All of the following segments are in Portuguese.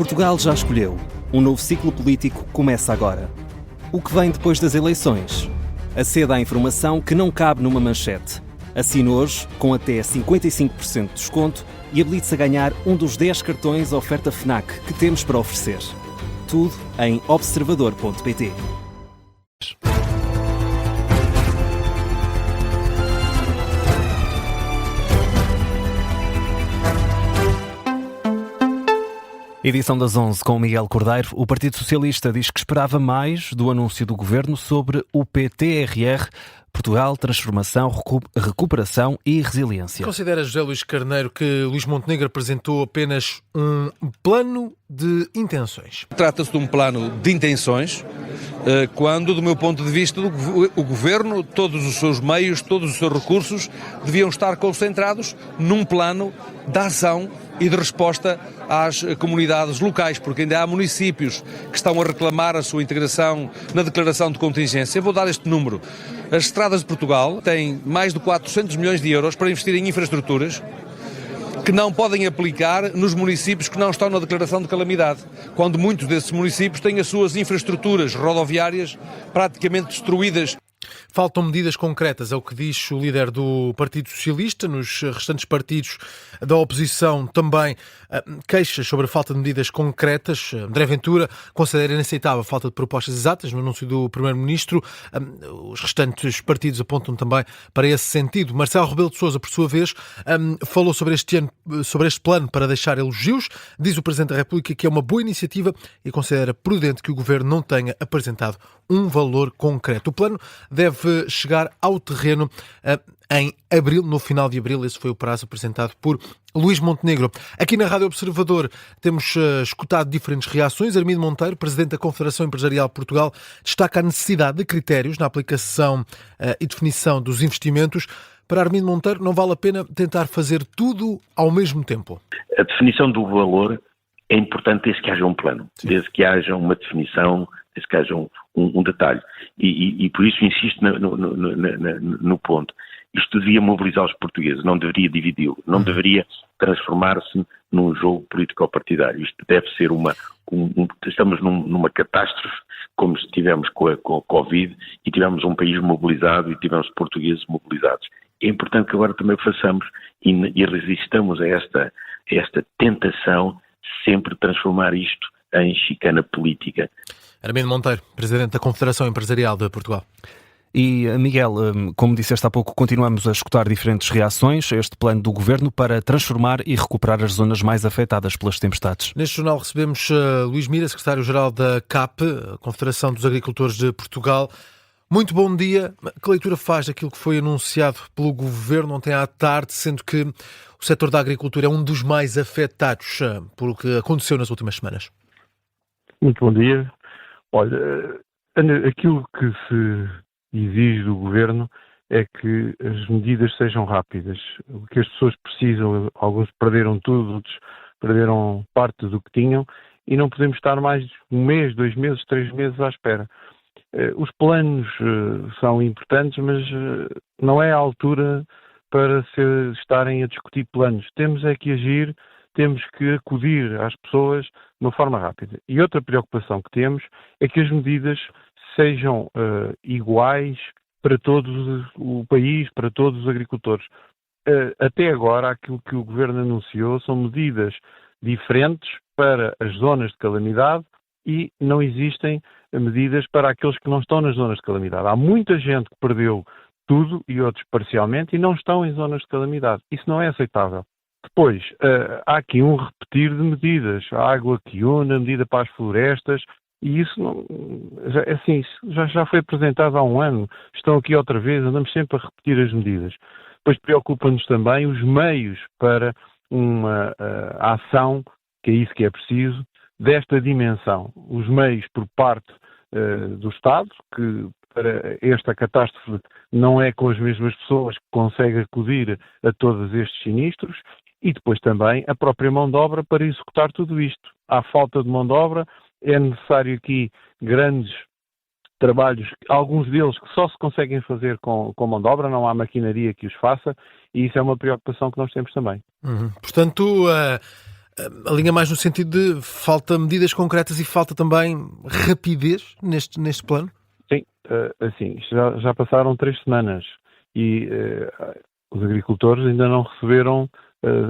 Portugal já escolheu. Um novo ciclo político começa agora. O que vem depois das eleições? Aceda à informação que não cabe numa manchete. Assine hoje, com até 55% de desconto, e habilite-se a ganhar um dos 10 cartões oferta FNAC que temos para oferecer. Tudo em observador.pt. Edição das 11 com Miguel Cordeiro. O Partido Socialista diz que esperava mais do anúncio do Governo sobre o PTRR, Portugal, Transformação, Recuperação e Resiliência. Considera José Luís Carneiro que Luís Montenegro apresentou apenas um plano de intenções? Trata-se de um plano de intenções, quando, do meu ponto de vista, o Governo, todos os seus meios, todos os seus recursos deviam estar concentrados num plano de ação e de resposta às comunidades locais, porque ainda há municípios que estão a reclamar a sua integração na declaração de contingência. Eu vou dar este número. As Estradas de Portugal têm mais de 400 milhões de euros para investir em infraestruturas que não podem aplicar nos municípios que não estão na declaração de calamidade, quando muitos desses municípios têm as suas infraestruturas rodoviárias praticamente destruídas. Faltam medidas concretas, é o que diz o líder do Partido Socialista. Nos restantes partidos da oposição também queixas sobre a falta de medidas concretas. André Ventura considera inaceitável a falta de propostas exatas no anúncio do Primeiro-Ministro. Os restantes partidos apontam também para esse sentido. Marcelo Rebelo de Sousa, por sua vez, falou sobre este plano para deixar elogios. Diz o Presidente da República que é uma boa iniciativa e considera prudente que o Governo não tenha apresentado um valor concreto. O plano deve chegar ao terreno em abril, no final de abril. Esse foi o prazo apresentado por Luís Montenegro. Aqui na Rádio Observador temos escutado diferentes reações. Armindo Monteiro, Presidente da Confederação Empresarial de Portugal, destaca a necessidade de critérios na aplicação e definição dos investimentos. Para Armindo Monteiro, não vale a pena tentar fazer tudo ao mesmo tempo. A definição do valor é importante desde que haja um plano, desde que haja uma definição, desde que haja um detalhe. E por isso insisto no ponto. Isto devia mobilizar os portugueses, não deveria dividi-los, não deveria transformar-se num jogo político-partidário. Isto deve ser estamos numa catástrofe, como estivemos com a Covid, e tivemos um país mobilizado e tivemos portugueses mobilizados. É importante que agora também façamos e resistamos a esta tentação sempre de transformar isto em chicana política. Armindo Monteiro, Presidente da Confederação Empresarial de Portugal. E, Miguel, como disseste há pouco, continuamos a escutar diferentes reações a este plano do Governo para transformar e recuperar as zonas mais afetadas pelas tempestades. Neste jornal recebemos Luís Mira, Secretário-Geral da CAP, a Confederação dos Agricultores de Portugal. Muito bom dia. Que leitura faz daquilo que foi anunciado pelo Governo ontem à tarde, sendo que o setor da agricultura é um dos mais afetados por o que aconteceu nas últimas semanas? Muito bom dia. Olha, aquilo que se exige do Governo é que as medidas sejam rápidas. O que as pessoas precisam, alguns perderam tudo, outros perderam parte do que tinham, e não podemos estar mais um mês, 2 meses, 3 meses à espera. Os planos são importantes, mas não é a altura para estarem a discutir planos. Temos é que agir, temos que acudir às pessoas de uma forma rápida. E outra preocupação que temos é que as medidas sejam iguais para todo o país, para todos os agricultores. Até agora, aquilo que o Governo anunciou são medidas diferentes para as zonas de calamidade e não existem medidas para aqueles que não estão nas zonas de calamidade. Há muita gente que perdeu tudo e outros parcialmente e não estão em zonas de calamidade. Isso não é aceitável. Depois, há aqui um repetir de medidas. A água que une, a medida para as florestas, e isso, já foi apresentado há um ano. Estão aqui outra vez, andamos sempre a repetir as medidas. Depois preocupa-nos também os meios para uma ação, que é isso que é preciso, desta dimensão. Os meios por parte do Estado, que para esta catástrofe não é com as mesmas pessoas que consegue acudir a todos estes sinistros, e depois também a própria mão de obra para executar tudo isto. Há falta de mão de obra, é necessário aqui grandes trabalhos, alguns deles que só se conseguem fazer com mão de obra, não há maquinaria que os faça, e isso é uma preocupação que nós temos também. Portanto, alinha mais no sentido de falta medidas concretas e falta também rapidez neste plano? Sim, assim, já passaram 3 semanas e os agricultores ainda não receberam,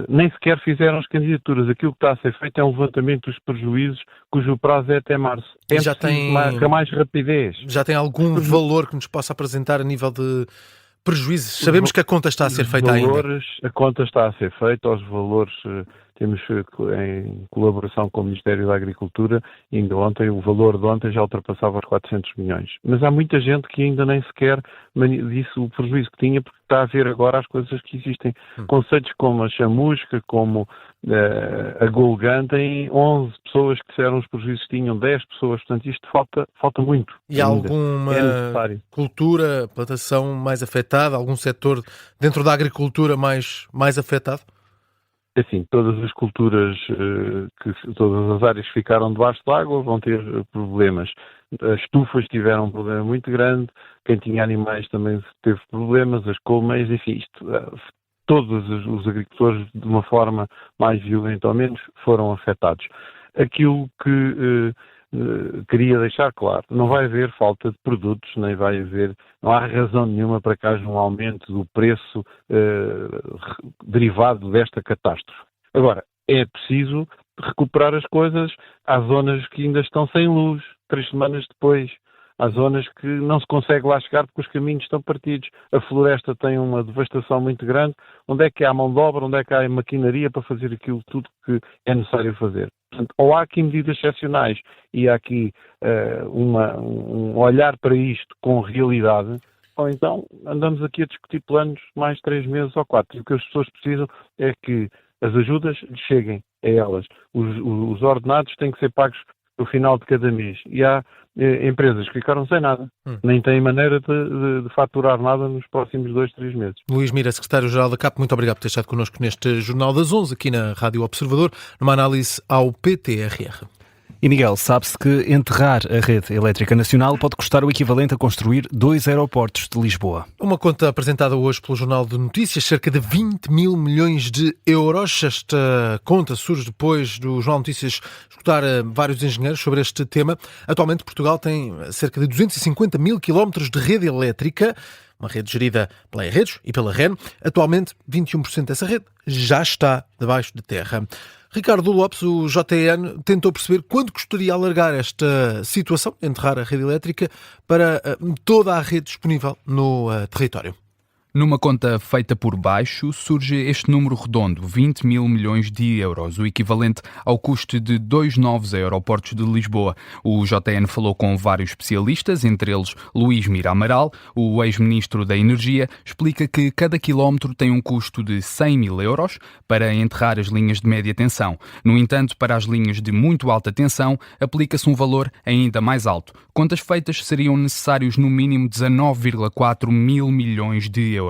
nem sequer fizeram as candidaturas. Aquilo que está a ser feito é um levantamento dos prejuízos, cujo prazo é até março. É já tem mais rapidez. Já tem algum valor que nos possa apresentar a nível de prejuízos? Sabemos que a conta está a ser feita ainda. A conta está a ser feita, os valores temos em colaboração com o Ministério da Agricultura, ainda ontem, o valor de ontem já ultrapassava os 400 milhões. Mas há muita gente que ainda nem sequer disse o prejuízo que tinha, porque está a ver agora as coisas que existem. Conceitos como a chamusca, como a Golgan, têm 11 pessoas que disseram os prejuízos que tinham, 10 pessoas, portanto isto falta muito. E há alguma cultura, plantação mais afetada, algum setor dentro da agricultura mais afetado? Assim, todas as culturas, todas as áreas que ficaram debaixo d'água vão ter problemas. As estufas tiveram um problema muito grande, quem tinha animais também teve problemas, as colmeias, enfim, todos os agricultores, de uma forma mais violenta ou menos, foram afetados. Aquilo que queria deixar claro, não vai haver falta de produtos, nem vai haver, não há razão nenhuma para que haja um aumento do preço derivado desta catástrofe. Agora, é preciso recuperar as coisas. Há zonas que ainda estão sem luz, 3 semanas depois. Há zonas que não se consegue lá chegar porque os caminhos estão partidos. A floresta tem uma devastação muito grande. Onde é que há mão de obra, onde é que há maquinaria para fazer aquilo tudo que é necessário fazer? Portanto, ou há aqui medidas excepcionais e há aqui um olhar para isto com realidade, ou então andamos aqui a discutir planos mais 3 meses ou 4. E o que as pessoas precisam é que as ajudas cheguem a elas. Os ordenados têm que ser pagos no final de cada mês. E há empresas que ficaram sem nada. Nem têm maneira de faturar nada nos próximos 2, 3 meses. Luís Mira, Secretário-Geral da CAP, muito obrigado por ter estado connosco neste Jornal das 11, aqui na Rádio Observador, numa análise ao PTRR. E Miguel, sabe-se que enterrar a rede elétrica nacional pode custar o equivalente a construir 2 aeroportos de Lisboa. Uma conta apresentada hoje pelo Jornal de Notícias, cerca de 20 mil milhões de euros. Esta conta surge depois do Jornal de Notícias escutar vários engenheiros sobre este tema. Atualmente Portugal tem cerca de 250 mil quilómetros de rede elétrica, uma rede gerida pela E-Redes e pela REN. Atualmente, 21% dessa rede já está debaixo de terra. Ricardo Lopes, o JN, tentou perceber quanto custaria alargar esta situação, enterrar a rede elétrica, para toda a rede disponível no território. Numa conta feita por baixo, surge este número redondo, 20 mil milhões de euros, o equivalente ao custo de 2 novos aeroportos de Lisboa. O JN falou com vários especialistas, entre eles Luís Mira Amaral, o ex-ministro da Energia, explica que cada quilómetro tem um custo de 100 mil euros para enterrar as linhas de média tensão. No entanto, para as linhas de muito alta tensão, aplica-se um valor ainda mais alto. Contas feitas, seriam necessários no mínimo 19,4 mil milhões de euros.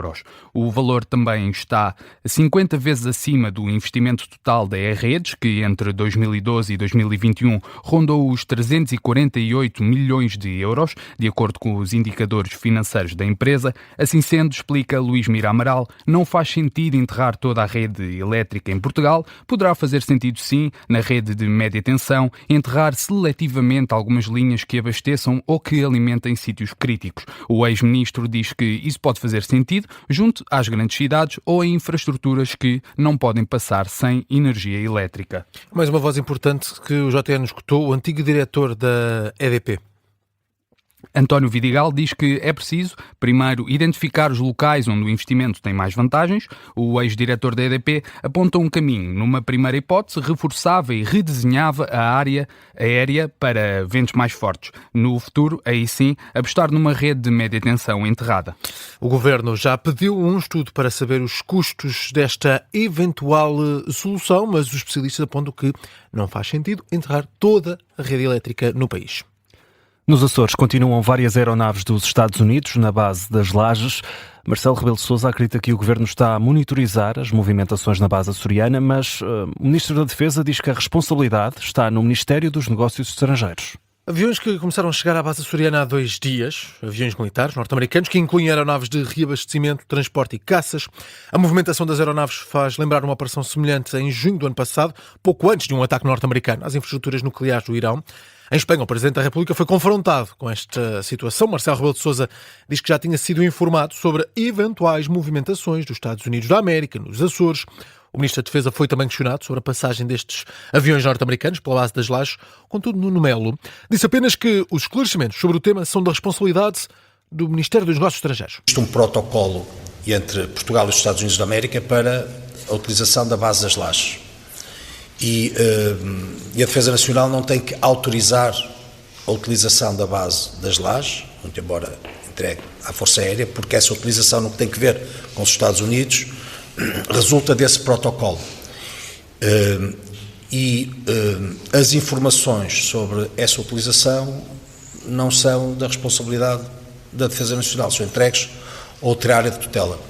O valor também está 50 vezes acima do investimento total da E-Redes, que entre 2012 e 2021 rondou os 348 milhões de euros, de acordo com os indicadores financeiros da empresa. Assim sendo, explica Luís Mira Amaral, não faz sentido enterrar toda a rede elétrica em Portugal. Poderá fazer sentido, sim, na rede de média tensão, enterrar seletivamente algumas linhas que abasteçam ou que alimentem sítios críticos. O ex-ministro diz que isso pode fazer sentido junto às grandes cidades ou a infraestruturas que não podem passar sem energia elétrica. Mais uma voz importante que o JN escutou, o antigo diretor da EDP. António Vidigal diz que é preciso, primeiro, identificar os locais onde o investimento tem mais vantagens. O ex-diretor da EDP aponta um caminho. Numa primeira hipótese, reforçava e redesenhava a área aérea para ventos mais fortes. No futuro, aí sim, apostar numa rede de média tensão enterrada. O Governo já pediu um estudo para saber os custos desta eventual solução, mas os especialistas apontam que não faz sentido enterrar toda a rede elétrica no país. Nos Açores continuam várias aeronaves dos Estados Unidos na base das Lajes. Marcelo Rebelo de Sousa acredita que o Governo está a monitorizar as movimentações na base açoriana, mas o Ministro da Defesa diz que a responsabilidade está no Ministério dos Negócios Estrangeiros. Aviões que começaram a chegar à base açoriana há 2 dias, aviões militares norte-americanos que incluem aeronaves de reabastecimento, transporte e caças. A movimentação das aeronaves faz lembrar uma operação semelhante em junho do ano passado, pouco antes de um ataque norte-americano às infraestruturas nucleares do Irão. Em Espanha, o Presidente da República foi confrontado com esta situação. Marcelo Rebelo de Sousa diz que já tinha sido informado sobre eventuais movimentações dos Estados Unidos da América nos Açores. O Ministro da Defesa foi também questionado sobre a passagem destes aviões norte-americanos pela base das Lajes. Contudo, Nuno Melo disse apenas que os esclarecimentos sobre o tema são da responsabilidade do Ministério dos Negócios Estrangeiros. Existe um protocolo entre Portugal e os Estados Unidos da América para a utilização da base das Lajes. E a Defesa Nacional não tem que autorizar a utilização da base das Lajes, muito embora entregue à Força Aérea, porque essa utilização no que tem que ver com os Estados Unidos resulta desse protocolo. As informações sobre essa utilização não são da responsabilidade da Defesa Nacional, são entregues a outra área de tutela.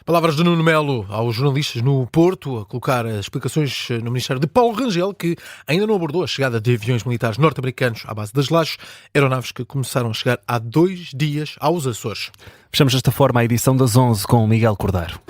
Palavras de Nuno Melo aos jornalistas no Porto, a colocar as explicações no Ministério de Paulo Rangel, que ainda não abordou a chegada de aviões militares norte-americanos à base das Lajes, aeronaves que começaram a chegar há 2 dias aos Açores. Fechamos desta forma a edição das 11 com o Miguel Cordeiro.